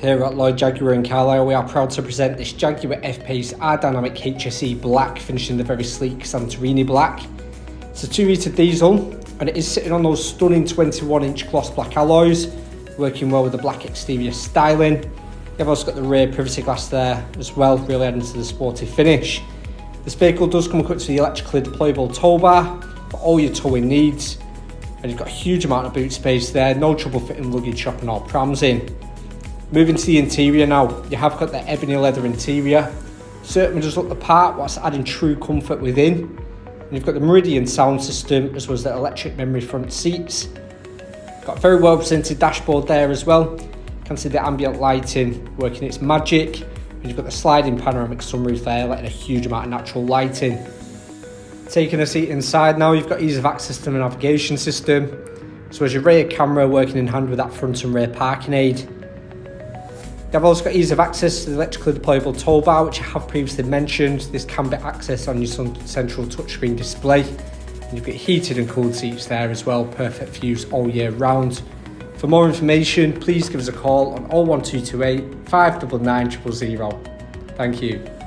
Here at Lloyd Jaguar in Carlisle, we are proud to present this Jaguar F-Pace R-Dynamic HSE Black, finished in the very sleek Santorini Black. It's a 2-litre diesel, and it is sitting on those stunning 21-inch gloss black alloys, working well with the black exterior styling. You've also got the rear privacy glass there as well, really adding to the sporty finish. This vehicle does come equipped with the electrically deployable tow bar for all your towing needs, and you've got a huge amount of boot space there, no trouble fitting luggage, shopping or prams in. Moving to the interior now, you have got the ebony leather interior. Certainly does look the part whilst adding true comfort within. And you've got the Meridian Sound system as well as the electric memory front seats. Got a very well presented dashboard there as well. You can see the ambient lighting working its magic. And you've got the sliding panoramic sunroof there, letting a huge amount of natural light in. Taking a seat inside now, you've got ease of access to the navigation system, as well as your rear camera working in hand with that front and rear parking aid. You've also got ease of access to the electrically deployable tow bar, which I have previously mentioned. This can be accessed on your central touchscreen display. And you've got heated and cooled seats there as well, perfect for use all year round. For more information, please give us a call on 01228 599 000. Thank you.